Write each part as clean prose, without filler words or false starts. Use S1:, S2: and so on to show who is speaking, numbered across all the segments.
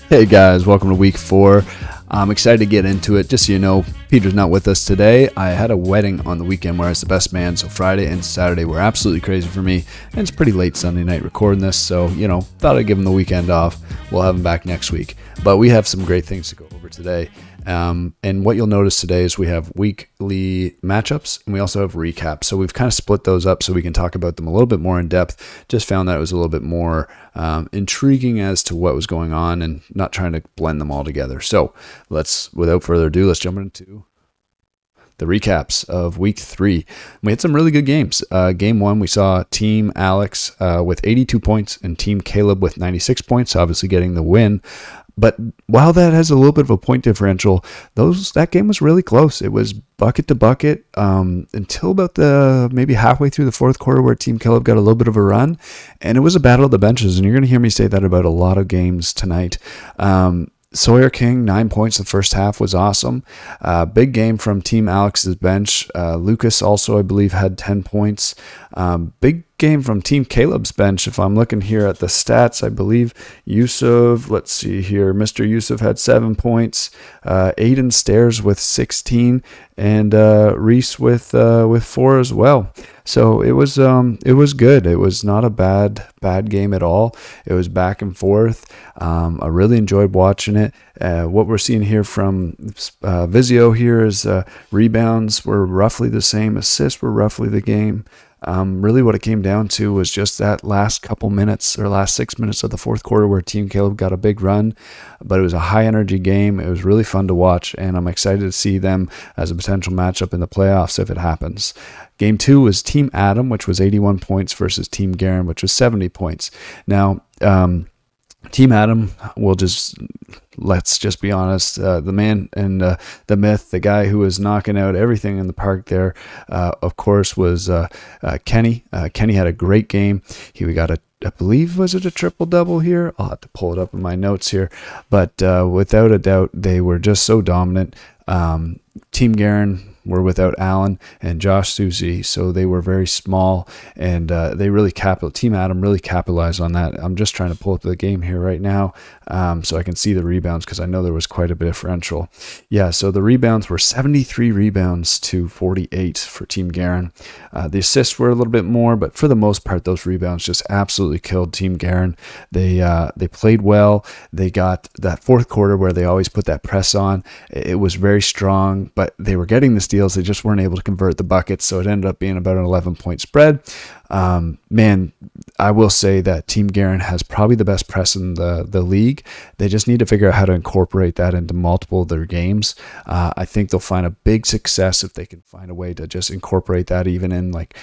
S1: Hey guys, welcome to week 4. I'm excited to get into it. Just so you know, Peter's not with us today. I had a wedding on the weekend where I was the best man, so Friday and Saturday were absolutely crazy for me, and it's pretty late Sunday night recording this, so, thought I'd give him the weekend off. We'll have him back next week. But we have some great things to go over today. And what you'll notice today is we have weekly matchups and we also have recaps. So we've kind of split those up so we can talk about them a little bit more in depth. Just found that it was a little bit more intriguing as to what was going on and not trying to blend them all together. So without further ado, let's jump into the recaps of week 3. We had some really good games. Game 1, we saw Team Alex with 82 points and Team Caleb with 96 points, obviously getting the win. But while that has a little bit of a point differential, that game was really close. It was bucket to bucket until about maybe halfway through the fourth quarter where Team Caleb got a little bit of a run. And it was a battle of the benches. And you're going to hear me say that about a lot of games tonight. Sawyer King, 9 points the first half, was awesome. Big game from Team Alex's bench. Lucas also, I believe, had 10 points. Big game from Team Caleb's bench. If I'm looking here at the stats, I believe Yusuf, let's see here, Mr. Yusuf had 7 points. Aiden Stairs with 16, and Reese with 4 as well. So it was good. It was not a bad game at all. It was back and forth. I really enjoyed watching it. What we're seeing here from Vizio here is rebounds were roughly the same. Assists were roughly the game. Really what it came down to was just that last couple minutes or last 6 minutes of the fourth quarter where Team Caleb got a big run, but it was a high energy game. It was really fun to watch, and I'm excited to see them as a potential matchup in the playoffs if it happens. Game 2 was Team Adam, which was 81 points versus Team Garen, which was 70 points. Now, Team Adam let's just be honest, the man and the myth, the guy who was knocking out everything in the park there, of course, was Kenny. Kenny had a great game. He got I believe, was it a triple-double here? I'll have to pull it up in my notes here. But without a doubt, they were just so dominant. Team Garen were without Allen and Josh Susie, so they were very small, and they really Team Adam really capitalized on that. I'm just trying to pull up the game here right now so I can see the rebounds because I know there was quite a differential. Yeah, so the rebounds were 73 rebounds to 48 for Team Garen. The assists were a little bit more, but for the most part, those rebounds just absolutely killed Team Garen. They played well. They got that fourth quarter where they always put that press on. It was very strong, but they were getting the steals. They just weren't able to convert the buckets, so it ended up being about an 11-point spread. Man, I will say that Team Garen has probably the best press in the league. They just need to figure out how to incorporate that into multiple of their games. I think they'll find a big success if they can find a way to just incorporate that even in like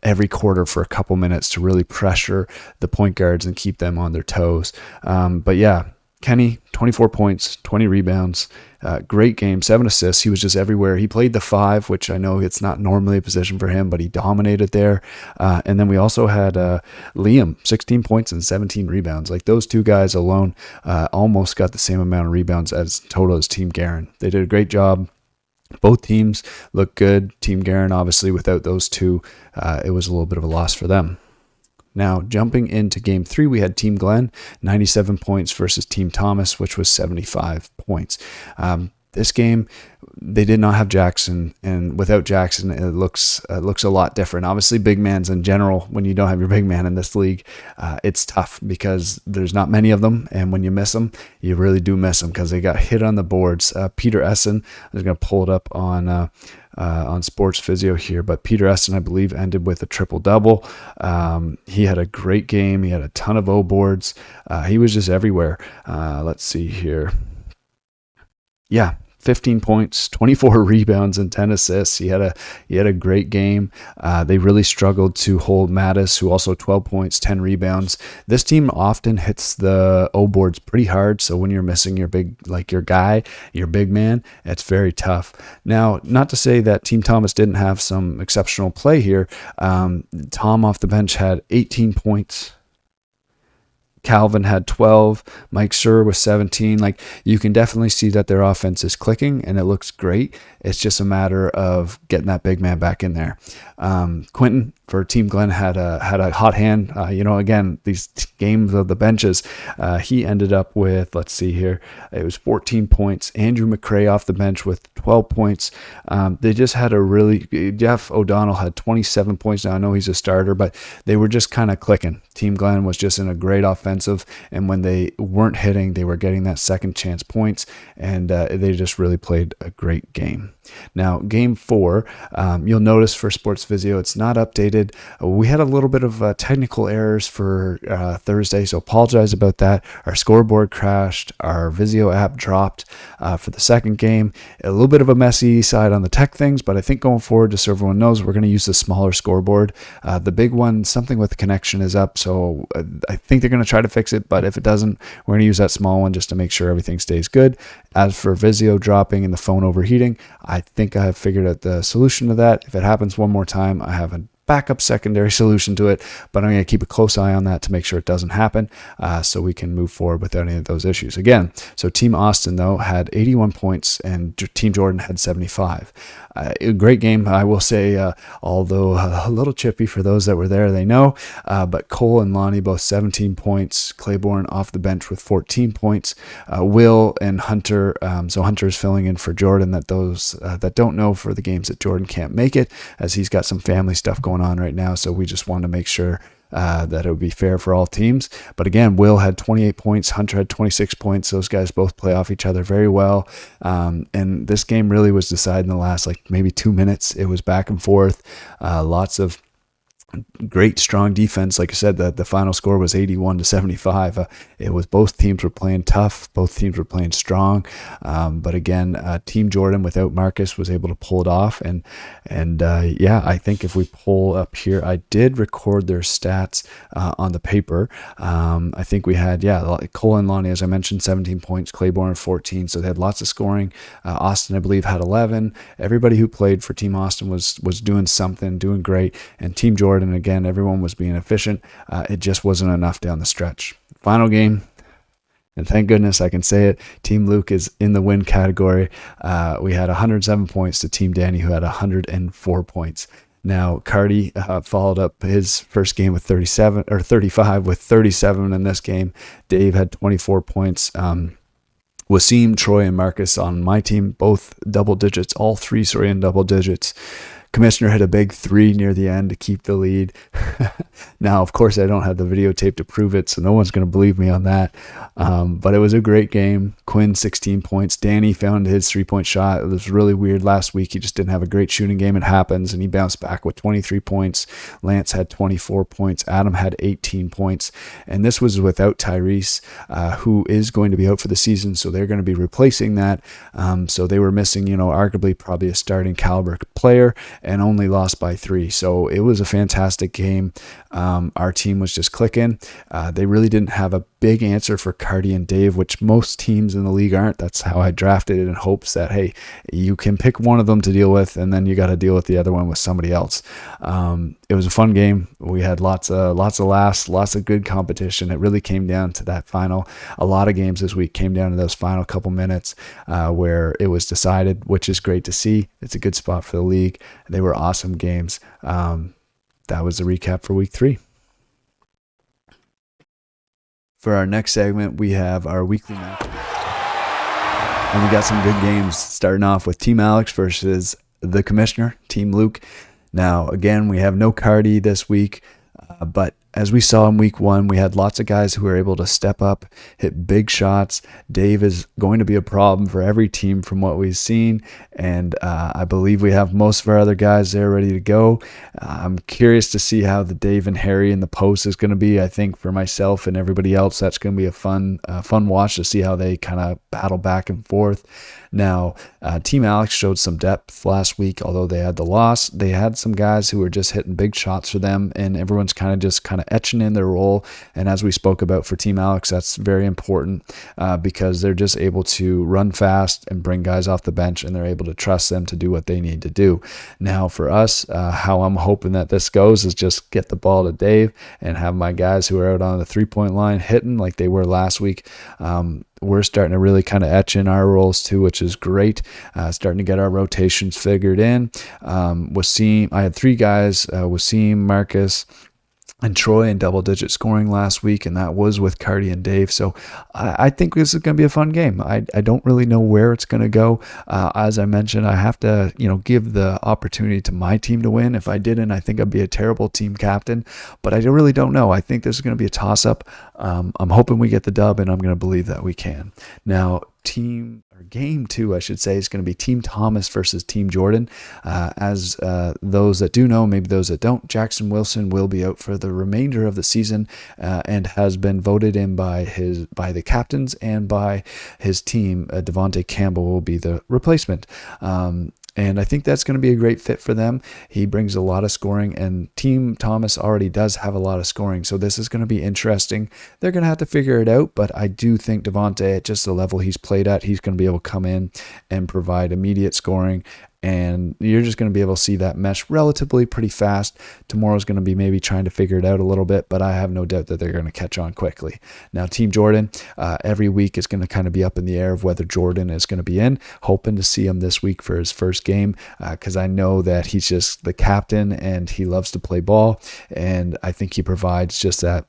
S1: every quarter for a couple minutes to really pressure the point guards and keep them on their toes. But yeah, Kenny, 24 points, 20 rebounds, great game, 7 assists. He was just everywhere. He played the 5, which I know it's not normally a position for him, but he dominated there. And then we also had Liam, 16 points and 17 rebounds. Like those two guys alone almost got the same amount of rebounds as total as Team Garen. They did a great job. Both teams look good. Team Garen, obviously, without those two, it was a little bit of a loss for them. Now, jumping into Game 3, we had Team Glenn, 97 points versus Team Thomas, which was 75 points. This game, they did not have Jackson, and without Jackson, it looks a lot different. Obviously, big mans in general, when you don't have your big man in this league, it's tough because there's not many of them, and when you miss them, you really do miss them because they got hit on the boards. Peter Essen, I was going to pull it up on Sports Physio here, but Peter Essen, I believe, ended with a triple-double. He had a great game. He had a ton of O boards. He was just everywhere. Let's see here. Yeah, 15 points, 24 rebounds, and 10 assists. He had a great game. They really struggled to hold Mattis, who also 12 points, 10 rebounds. This team often hits the O boards pretty hard, so when you're missing your big man, it's very tough. Now, not to say that Team Thomas didn't have some exceptional play here. Tom off the bench had 18 points. Calvin had 12. Mike Sir was 17. Like, you can definitely see that their offense is clicking and it looks great. It's just a matter of getting that big man back in there. Quentin, for Team Glenn had a hot hand. Again, these games of the benches, he ended up with, let's see here, it was 14 points. Andrew McRae off the bench with 12 points. They just had Jeff O'Donnell had 27 points. Now I know he's a starter, but they were just kind of clicking. Team Glenn was just in a great offensive, and when they weren't hitting, they were getting that second chance points, and they just really played a great game. Now, game 4, you'll notice for Sports Physio, it's not updated. We had a little bit of technical errors for Thursday, so apologize about that. Our scoreboard crashed. Our Visio app dropped for the second game. A little bit of a messy side on the tech things, but I think going forward, just so everyone knows, we're going to use the smaller scoreboard. The big one, something with the connection is up, so I think they're going to try to fix it, but if it doesn't, we're going to use that small one just to make sure everything stays good. As for Visio dropping and the phone overheating, I think I have figured out the solution to that. If it happens one more time, I have a backup secondary solution to it, but I'm going to keep a close eye on that to make sure it doesn't happen, so we can move forward without any of those issues. Again, so Team Austin, though, had 81 points and Team Jordan had 75. A great game, I will say, although a little chippy for those that were there, they know, but Cole and Lonnie both 17 points, Claiborne off the bench with 14 points, Will and Hunter, so Hunter's filling in for Jordan, that those that don't know, for the games that Jordan can't make it, as he's got some family stuff going on right now, so we just want to make sure that it would be fair for all teams. But again, Will had 28 points, Hunter had 26 points. Those guys both play off each other very well. And this game really was decided in the last maybe 2 minutes. It was back and forth, lots of great strong defense. Like I said, the final score was 81-75. It was, both teams were playing tough, both teams were playing strong, but again, Team Jordan without Marcus was able to pull it off. And I think if we pull up here, I did record their stats on the paper. I think we had Cole and Lonnie, as I mentioned, 17 points, Claiborne 14, so they had lots of scoring. Austin, I believe, had 11. Everybody who played for Team Austin was doing something, doing great, and Team Jordan, again, everyone was being efficient. It just wasn't enough down the stretch. Final game, and thank goodness I can say it, Team Luke is in the win category. We had 107 points to Team Danny, who had 104 points. Now, Cardi followed up his first game with 35 with 37 in this game. Dave had 24 points. Wasim, Troy, and Marcus on my team, both double digits, all three, in double digits. Commissioner hit a big 3 near the end to keep the lead. Now, of course, I don't have the videotape to prove it, so no one's going to believe me on that. But it was a great game. Quinn, 16 points. Danny found his 3-point shot. It was really weird last week. He just didn't have a great shooting game. It happens, and he bounced back with 23 points. Lance had 24 points. Adam had 18 points. And this was without Tyrese, who is going to be out for the season, so they're going to be replacing that. So they were missing, arguably probably a starting caliber player, and only lost by 3. So it was a fantastic game. Our team was just clicking. They really didn't have a big answer for Cardi and Dave, which most teams in the league aren't. That's how I drafted it, in hopes that, hey, you can pick one of them to deal with, and then you got to deal with the other one with somebody else. It was a fun game. We had lots of laughs, lots of good competition. It really came down to that final. A lot of games this week came down to those final couple minutes where it was decided, which is great to see. It's a good spot for the league. They were awesome games. That was the recap for week 3. For our next segment, we have our weekly match. And we got some good games, starting off with Team Alex versus the Commissioner, Team Luke. Now, again, we have no Cardi this week, but as we saw in week 1, we had lots of guys who were able to step up, hit big shots. Dave is going to be a problem for every team from what we've seen, and I believe we have most of our other guys there ready to go. I'm curious to see how the Dave and Harry in the post is going to be. I think for myself and everybody else, that's going to be a fun watch to see how they kind of battle back and forth. Now, Team Alex showed some depth last week, although they had the loss. They had some guys who were just hitting big shots for them, and everyone's kind of etching in their role. And as we spoke about for Team Alex, that's very important because they're just able to run fast and bring guys off the bench, and they're able to trust them to do what they need to do. Now for us, how I'm hoping that this goes is just get the ball to Dave and have my guys who are out on the 3-point line hitting like they were last week. We're starting to really kind of etch in our roles too, which is great. Starting to get our rotations figured in. Wasim, I had 3 guys, Wasim, Marcus, and Troy in double-digit scoring last week, and that was with Cardi and Dave. So I think this is going to be a fun game. I don't really know where it's going to go. As I mentioned, I have to give the opportunity to my team to win. If I didn't, I think I'd be a terrible team captain. But I really don't know. I think this is going to be a toss-up. I'm hoping we get the dub, and I'm going to believe that we can. Now, game 2, I should say, is going to be Team Thomas versus Team Jordan. As those that do know, maybe those that don't, Jackson Wilson will be out for the remainder of the season and has been voted in by the captains and by his team. Devontae Campbell will be the replacement. And I think that's going to be a great fit for them. He brings a lot of scoring, and Team Thomas already does have a lot of scoring. So this is going to be interesting. They're going to have to figure it out, but I do think Devontae, at just the level he's played at, he's going to be able to come in and provide immediate scoring. And you're just going to be able to see that mesh relatively pretty fast. Tomorrow's going to be maybe trying to figure it out a little bit, but I have no doubt that they're going to catch on quickly. Now, Team Jordan, every week is going to kind of be up in the air of whether Jordan is going to be in. Hoping to see him this week for his first game because I know that he's just the captain and he loves to play ball. And I think he provides just that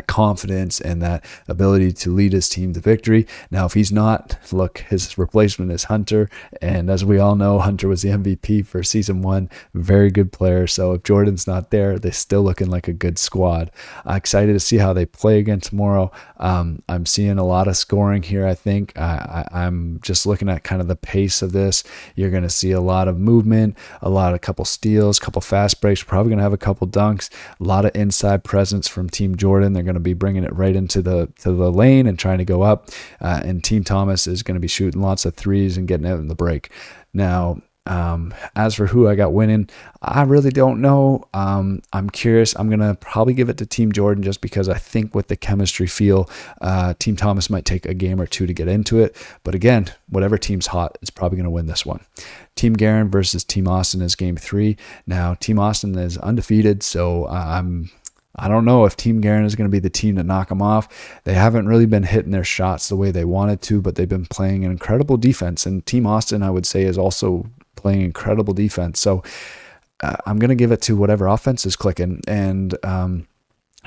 S1: confidence and that ability to lead his team to victory. Now, if he's not, look, his replacement is Hunter. And as we all know, Hunter was the MVP for season 1. Very good player. So if Jordan's not there, they're still looking like a good squad. I'm excited to see how they play again tomorrow. I'm seeing a lot of scoring here, I think. I'm just looking at kind of the pace of this. You're going to see a lot of movement, a couple steals, couple fast breaks. Probably going to have a couple dunks, a lot of inside presence from Team Jordan. They're going to be bringing it right into the lane and trying to go up. And Team Thomas is going to be shooting lots of threes and getting out in the break. Now, as for who I got winning, I really don't know. I'm curious. I'm going to probably give it to Team Jordan just because I think with the chemistry feel, Team Thomas might take a game or 2 to get into it. But again, whatever team's hot is probably going to win this one. Team Garen versus Team Austin is game 3. Now, Team Austin is undefeated, so I don't know if Team Garen is going to be the team to knock them off. They haven't really been hitting their shots the way they wanted to, but they've been playing an incredible defense. And Team Austin, I would say, is also playing incredible defense. So I'm going to give it to whatever offense is clicking. And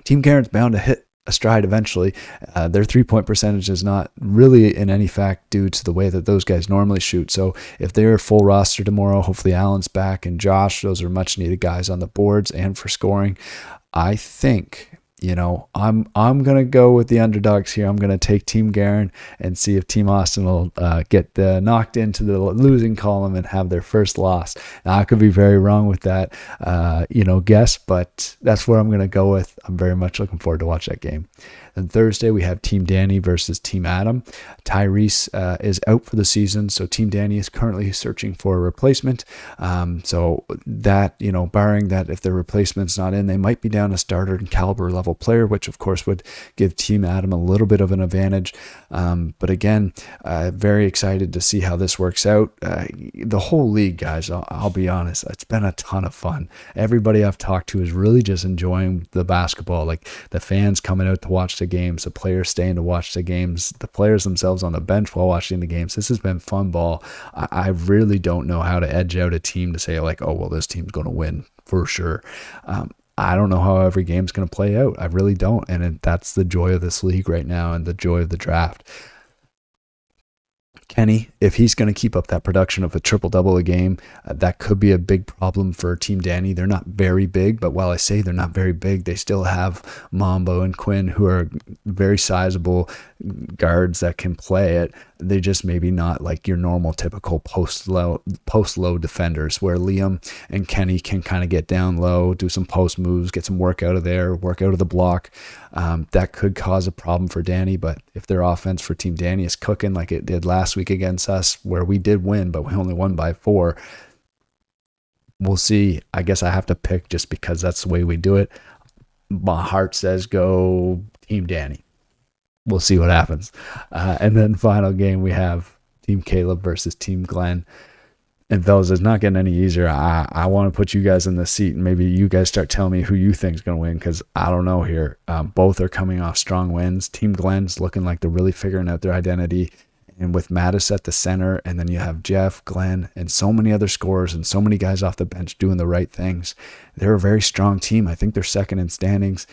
S1: Team Garen's bound to hit a stride eventually. Their 3-point percentage is not really in any fact due to the way that those guys normally shoot. So if they're full roster tomorrow, hopefully Allen's back and Josh, those are much needed guys on the boards and for scoring. I think, I'm going to go with the underdogs here. I'm going to take Team Garen and see if Team Austin will get knocked into the losing column and have their first loss. Now, I could be very wrong with that, guess, but that's where I'm going to go with. I'm very much looking forward to watch that game. And Thursday, we have Team Danny versus Team Adam. Tyrese is out for the season, so Team Danny is currently searching for a replacement. So that, barring that if their replacement's not in, they might be down a starter and caliber level player, which of course would give Team Adam a little bit of an advantage. But again, very excited to see how this works out. The whole league, guys, I'll be honest, it's been a ton of fun. Everybody I've talked to is really just enjoying the basketball, like the fans coming out to watch the games, the players staying to watch the games, the players themselves on the bench while watching the games. This has been fun ball. I really don't know how to edge out a team to say like, oh, well, this team's going to win for sure. I don't know how every game's going to play out. I really don't. And that's the joy of this league right now and the joy of the draft. Kenny, if he's going to keep up that production of a triple-double a game, that could be a big problem for Team Danny. They're not very big, but while I say they're not very big, they still have Mambo and Quinn, who are very sizable guards that can play it. They just maybe not like your normal typical post-low defenders where Liam and Kenny can kind of get down low, do some post moves, get some work out of there, work out of the block. That could cause a problem for Danny, but if their offense for Team Danny is cooking like it did last week against us, where we did win, but we only won by 4, we'll see. I guess I have to pick just because that's the way we do it. My heart says go Team Danny. We'll see what happens. And then final game, we have Team Caleb versus Team Glenn. And fellas, it's not getting any easier. I want to put you guys in the seat, and maybe you guys start telling me who you think is going to win, because I don't know here. Both are coming off strong wins. Team Glenn's looking like they're really figuring out their identity. And with Mattis at the center, and then you have Jeff, Glenn, and so many other scorers and so many guys off the bench doing the right things. They're a very strong team. I think they're second in standings.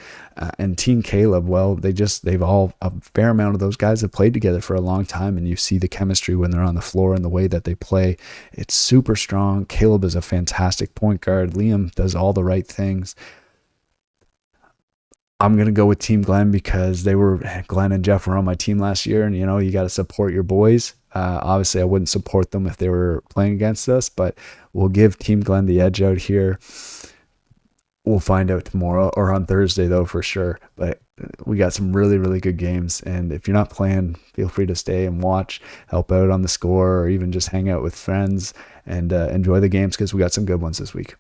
S1: And Team Caleb, well, they've all, a fair amount of those guys have played together for a long time, and you see the chemistry when they're on the floor and the way that they play. It's super strong. Caleb is a fantastic point guard. Liam does all the right things. I'm going to go with Team Glenn because Glenn and Jeff were on my team last year, and you got to support your boys. Obviously, I wouldn't support them if they were playing against us, but we'll give Team Glenn the edge out here. We'll find out tomorrow or on Thursday, though, for sure. But we got some really, really good games, and if you're not playing, feel free to stay and watch, help out on the score, or even just hang out with friends and enjoy the games, because we got some good ones this week.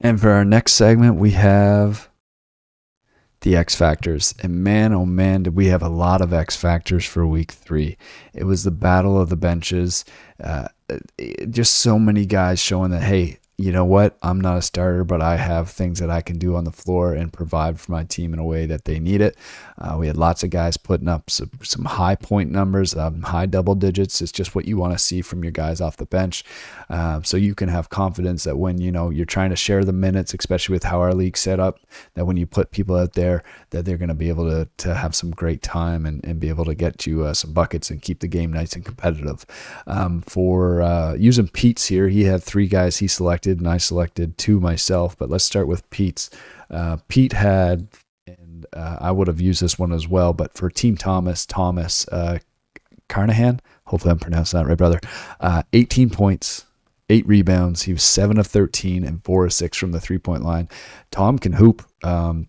S1: And for our next segment, we have the X Factors. And man, oh man, did we have a lot of X Factors for week 3. It was the battle of the benches. Just so many guys showing that, hey, you know what? I'm not a starter, but I have things that I can do on the floor and provide for my team in a way that they need it. We had lots of guys putting up some high point numbers, high double digits. It's just what you want to see from your guys off the bench. So you can have confidence that when, you're trying to share the minutes, especially with how our league's set up, that when you put people out there, that they're going to be able to have some great time and be able to get you some buckets and keep the game nice and competitive. For using Pete's here, he had 3 guys he selected, and I selected 2 myself, but let's start with Pete's. Pete had, and I would have used this one as well, but for Team Thomas Carnahan, hopefully I'm pronouncing that right, brother, 18 points, 8 rebounds. He was 7 of 13 and 4 of 6 from the 3-point line. Tom can hoop.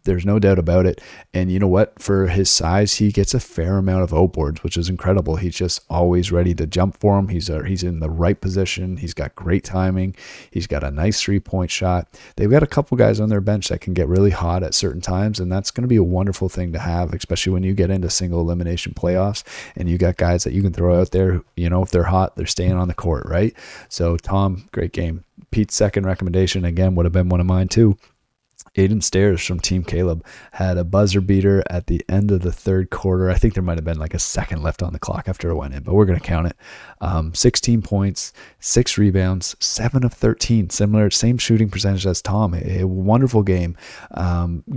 S1: There's no doubt about it. And you know what? For his size, he gets a fair amount of O-boards, which is incredible. He's just always ready to jump for him. He's in the right position. He's got great timing. He's got a nice 3-point shot. They've got a couple guys on their bench that can get really hot at certain times, and that's going to be a wonderful thing to have, especially when you get into single elimination playoffs and you got guys that you can throw out there. If they're hot, they're staying on the court, right? So Tom, great game. Pete's second recommendation, again, would have been one of mine too. Aiden Stairs from Team Caleb had a buzzer beater at the end of the third quarter. I think there might have been like a second left on the clock after it went in, but we're going to count it. 16 points, 6 rebounds, 7 of 13, same shooting percentage as Tom. A wonderful game.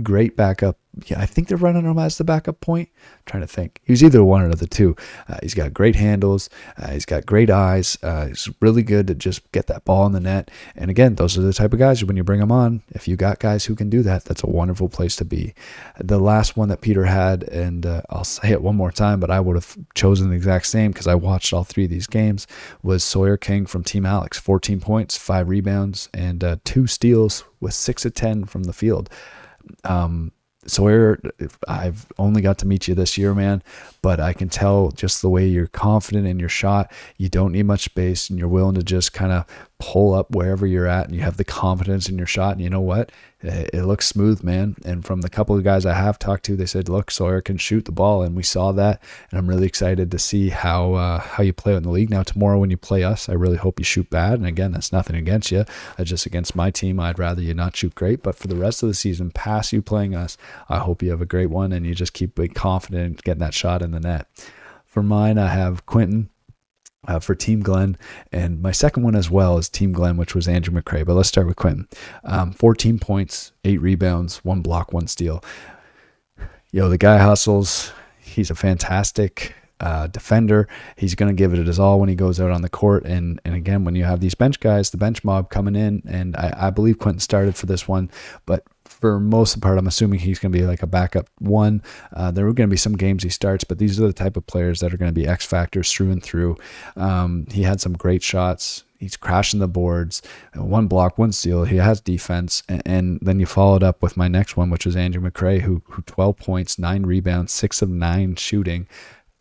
S1: Great backup. Yeah, I think they're running him as the backup point. I'm trying to think. He was either one or the two. He's got great handles. He's got great eyes. He's really good to just get that ball in the net. And again, those are the type of guys when you bring them on, if you got guys who can do that, that's a wonderful place to be. The last one that Peter had, and I'll say it one more time, but I would have chosen the exact same because I watched all 3 of these games, was Sawyer King from Team Alex. 14 points, 5 rebounds, and 2 steals with 6 of 10 from the field. Sawyer, I've only got to meet you this year, man, but I can tell just the way you're confident in your shot. You don't need much space, and you're willing to just kind of pull up wherever you're at, and you have the confidence in your shot. And you know what? It looks smooth, man. And from the couple of guys I have talked to, they said, look, Sawyer can shoot the ball, and we saw that. And I'm really excited to see how you play in the league. Now, tomorrow when you play us, I really hope you shoot bad. And again, that's nothing against you. Just against my team, I'd rather you not shoot great. But for the rest of the season, past you playing us, I hope you have a great one, and you just keep being confident in getting that shot in the net. For mine, I have Quentin for Team Glenn, and my second one as well is Team Glenn, which was Andrew McCrae. But let's start with Quentin. 14 points, 8 rebounds, 1 block, 1 steal. The guy hustles. He's a fantastic defender. He's going to give it his all when he goes out on the court. And again, when you have these bench guys, the bench mob coming in, and I believe Quentin started for this one, but for most of the part, I'm assuming he's going to be like a backup one. There are going to be some games he starts, but these are the type of players that are going to be X factors through and through. He had some great shots. He's crashing the boards, 1 block, 1 steal. He has defense. And then you followed up with my next one, which was Andrew McCrae, who 12 points, 9 rebounds, 6 of 9 shooting.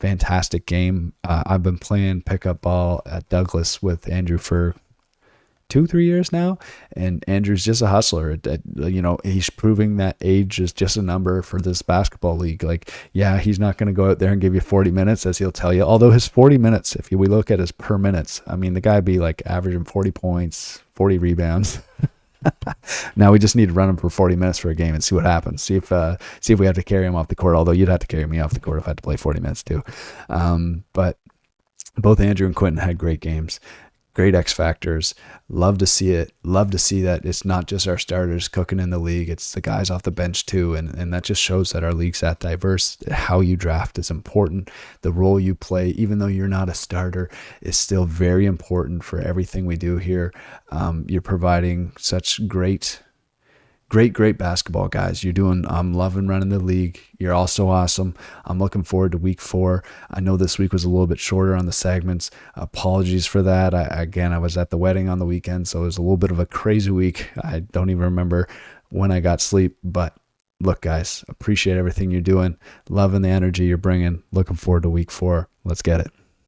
S1: Fantastic game. I've been playing pickup ball at Douglas with Andrew for 2-3 years now, and Andrew's just a hustler. He's proving that age is just a number for this basketball league. Like, yeah, he's not going to go out there and give you 40 minutes, as he'll tell you. Although his 40 minutes, if we look at his per minutes, I mean, the guy be like averaging 40 points, 40 rebounds. Now we just need to run him for 40 minutes for a game and see what happens. See if we have to carry him off the court. Although you'd have to carry me off the court if I had to play 40 minutes too. But both Andrew and Quentin had great games, great X factors. Love to see it. Love to see that it's not just our starters cooking in the league. It's the guys off the bench too. And that just shows that our league's that diverse. How you draft is important. The role you play, even though you're not a starter, is still very important for everything we do here. You're providing such great basketball, guys. I'm loving running the league. You're also awesome. I'm looking forward to week 4. I know this week was a little bit shorter on the segments. Apologies for that. I was at the wedding on the weekend, so it was a little bit of a crazy week. I don't even remember when I got sleep, but look, guys, appreciate everything you're doing. Loving the energy you're bringing. Looking forward to week 4. Let's get it.